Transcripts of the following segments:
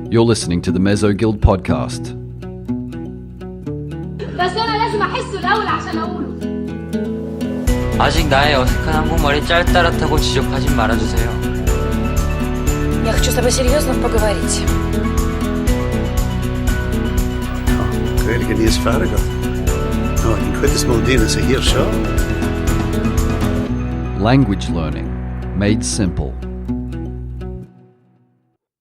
You're listening to the Mezzo Guild podcast. بس أنا لازم أحسه الأول عشان أقوله. 아직 나의 어색한 한국말이 짤따рат하고 지적하지 말아주세요. Я хочу с тобой серьезно поговорить. Creating a news farrago. No, I can quit this Modena so here, sure. Language learning, made simple.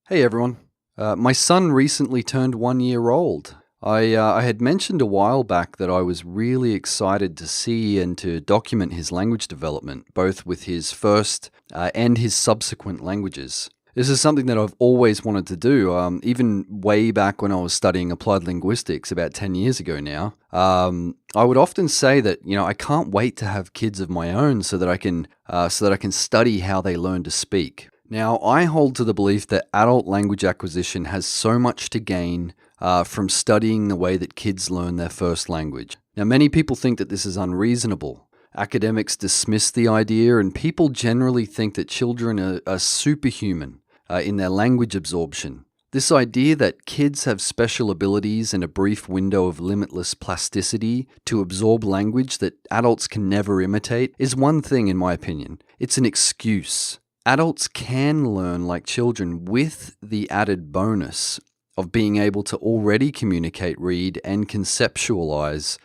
Hey everyone. My son recently turned 1 year old. I had mentioned a while back that I was really excited to see and to document his language development, both with his first and his subsequent languages. This is something that I've always wanted to do, even way back when I was studying applied linguistics about 10 years ago now. I would often say that, I can't wait to have kids of my own so that I can study how they learn to speak. Now, I hold to the belief that adult language acquisition has so much to gain from studying the way that kids learn their first language. Now, many people think that this is unreasonable. Academics dismiss the idea, and people generally think that children are superhuman in their language absorption. This idea that kids have special abilities and a brief window of limitless plasticity to absorb language that adults can never imitate is one thing, in my opinion. It's an excuse. Adults can learn like children with the added bonus of being able to already communicate, read, and conceptualize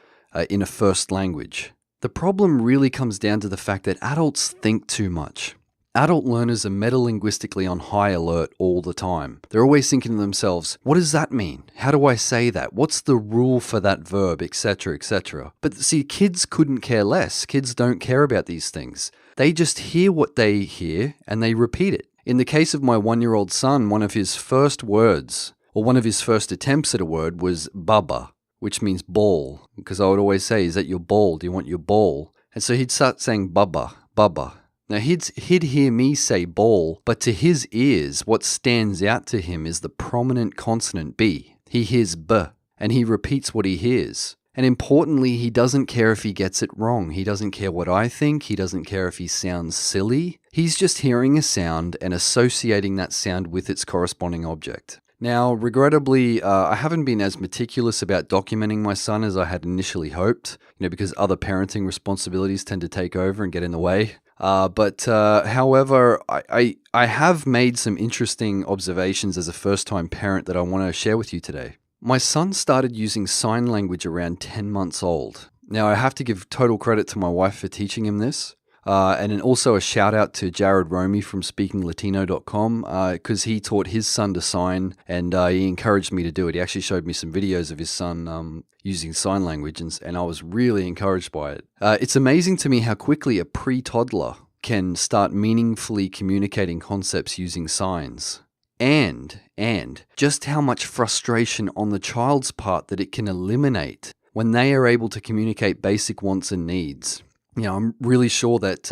in a first language. The problem really comes down to the fact that adults think too much. Adult learners are metalinguistically on high alert all the time. They're always thinking to themselves, what does that mean? How do I say that? What's the rule for that verb, etc., etc.? But see, kids couldn't care less. Kids don't care about these things. They just hear what they hear and they repeat it. In the case of my 1-year-old son, one of his first words, or one of his first attempts at a word was baba, which means ball. Because I would always say, is that your ball? Do you want your ball? And so he'd start saying baba, baba. Now he'd hear me say ball, but to his ears, what stands out to him is the prominent consonant B. He hears B, and he repeats what he hears. And importantly, he doesn't care if he gets it wrong. He doesn't care what I think. He doesn't care if he sounds silly. He's just hearing a sound and associating that sound with its corresponding object. Now, regrettably, I haven't been as meticulous about documenting my son as I had initially hoped, because other parenting responsibilities tend to take over and get in the way. However, I have made some interesting observations as a first-time parent that I want to share with you today. My son started using sign language around 10 months old. Now, I have to give total credit to my wife for teaching him this. And then also a shout out to Jared Romy from speakinglatino.com because he taught his son to sign and he encouraged me to do it. He actually showed me some videos of his son using sign language and I was really encouraged by it. It's amazing to me how quickly a pre-toddler can start meaningfully communicating concepts using signs. And just how much frustration on the child's part that it can eliminate when they are able to communicate basic wants and needs. I'm really sure that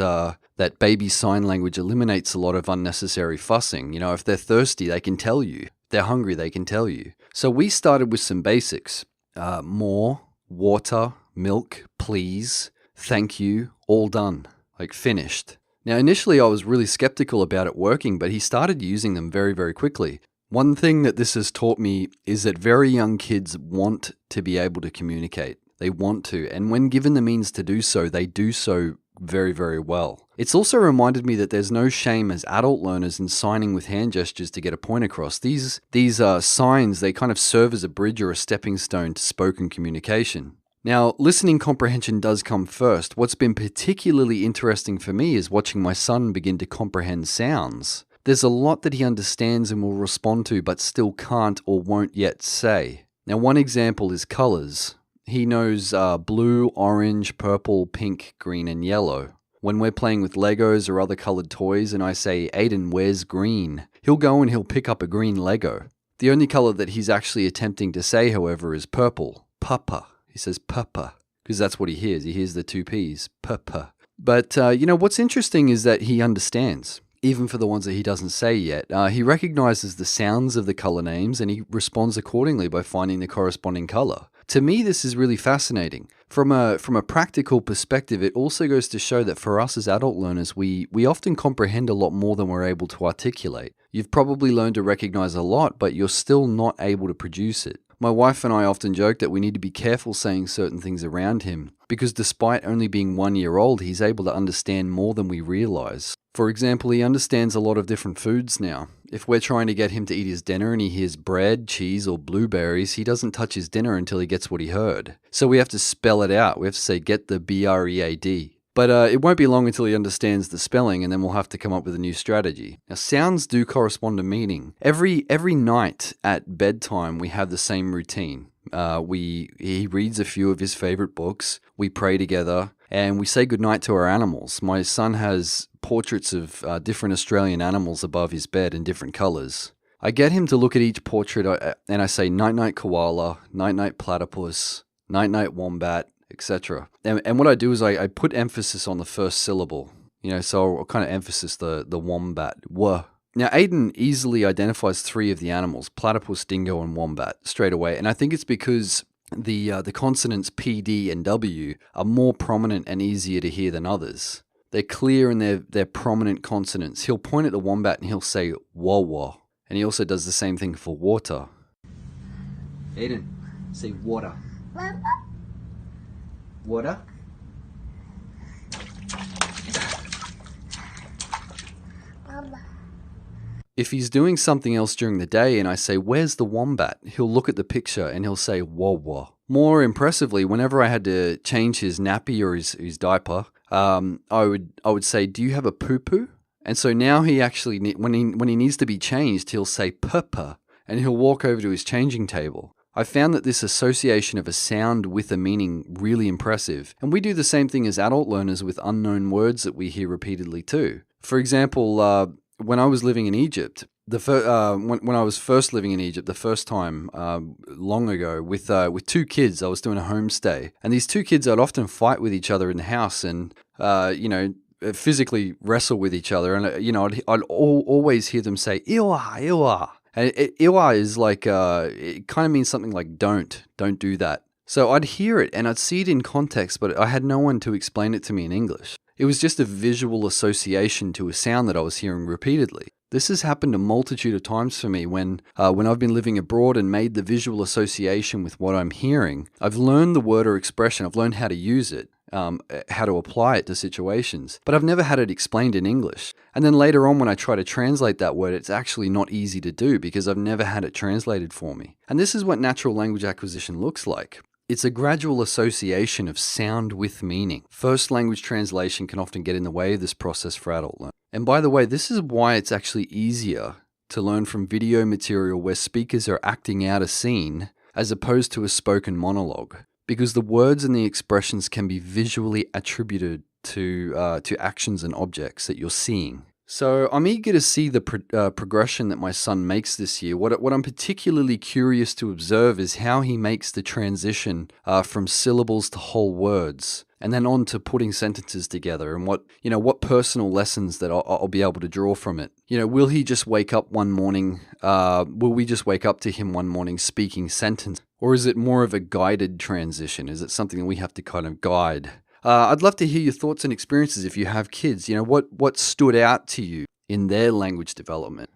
that baby sign language eliminates a lot of unnecessary fussing. If they're thirsty, they can tell you. If they're hungry, they can tell you. So we started with some basics. More, water, milk, please, thank you, all done, like finished. Now, initially I was really skeptical about it working, but he started using them very, very quickly. One thing that this has taught me is that very young kids want to be able to communicate. They want to, and when given the means to do so, they do so very, very well. It's also reminded me that there's no shame as adult learners in signing with hand gestures to get a point across. These signs, they kind of serve as a bridge or a stepping stone to spoken communication. Now, listening comprehension does come first. What's been particularly interesting for me is watching my son begin to comprehend sounds. There's a lot that he understands and will respond to, but still can't or won't yet say. Now, one example is colors. He knows blue, orange, purple, pink, green, and yellow. When we're playing with Legos or other colored toys and I say, Aiden, where's green? He'll go and he'll pick up a green Lego. The only color that he's actually attempting to say, however, is purple. Papa. He says papa, because that's what he hears. He hears the two P's, papa. But, what's interesting is that he understands, even for the ones that he doesn't say yet. He recognizes the sounds of the color names and he responds accordingly by finding the corresponding color. To me, this is really fascinating. From a practical perspective, it also goes to show that for us as adult learners, we often comprehend a lot more than we're able to articulate. You've probably learned to recognize a lot, but you're still not able to produce it. My wife and I often joke that we need to be careful saying certain things around him, because despite only being 1 year old, he's able to understand more than we realize. For example, he understands a lot of different foods now. If we're trying to get him to eat his dinner and he hears bread, cheese, or blueberries, he doesn't touch his dinner until he gets what he heard. So we have to spell it out. We have to say, get the BREAD. But it won't be long until he understands the spelling, and then we'll have to come up with a new strategy. Now, sounds do correspond to meaning. Every night at bedtime, we have the same routine. He reads a few of his favorite books, we pray together, and we say goodnight to our animals. My son has portraits of different Australian animals above his bed in different colors. I get him to look at each portrait and I say night-night koala, night-night platypus, night-night wombat, etc. And what I do is I put emphasis on the first syllable. So I'll kind of emphasize the wombat, w. Now, Aiden easily identifies 3 of the animals, platypus, dingo, and wombat, straight away. And I think it's because the consonants P, D, and W are more prominent and easier to hear than others. They're clear in their prominent consonants. He'll point at the wombat and he'll say wah-wah. And he also does the same thing for water. Aiden, say water. Water? If he's doing something else during the day and I say, where's the wombat? He'll look at the picture and he'll say, wah wah. More impressively, whenever I had to change his nappy or his diaper, I would say, do you have a poo-poo? And so now he actually, when he needs to be changed, he'll say purpur, and he'll walk over to his changing table. I found that this association of a sound with a meaning really impressive. And we do the same thing as adult learners with unknown words that we hear repeatedly too. For example, when I was living in Egypt, when I was first living in Egypt, the first time long ago, with 2 kids, I was doing a homestay, and these 2 kids, I'd often fight with each other in the house, and physically wrestle with each other, and I'd always hear them say "iwa, iwa," and "iwa" is like it kind of means something like don't do that. So I'd hear it and I'd see it in context, but I had no one to explain it to me in English. It was just a visual association to a sound that I was hearing repeatedly. This has happened a multitude of times for me when I've been living abroad and made the visual association with what I'm hearing. I've learned the word or expression, I've learned how to use it, how to apply it to situations, but I've never had it explained in English. And then later on when I try to translate that word, it's actually not easy to do because I've never had it translated for me. And this is what natural language acquisition looks like. It's a gradual association of sound with meaning. First language translation can often get in the way of this process for adult learning. And by the way, this is why it's actually easier to learn from video material where speakers are acting out a scene as opposed to a spoken monologue, because the words and the expressions can be visually attributed to actions and objects that you're seeing. So I'm eager to see the progression that my son makes this year. What I'm particularly curious to observe is how he makes the transition from syllables to whole words, and then on to putting sentences together, and what personal lessons that I'll be able to draw from it. Will he just wake up one morning? Will we just wake up to him one morning speaking sentence, or is it more of a guided transition? Is it something that we have to kind of guide? I'd love to hear your thoughts and experiences if you have kids. What stood out to you in their language development?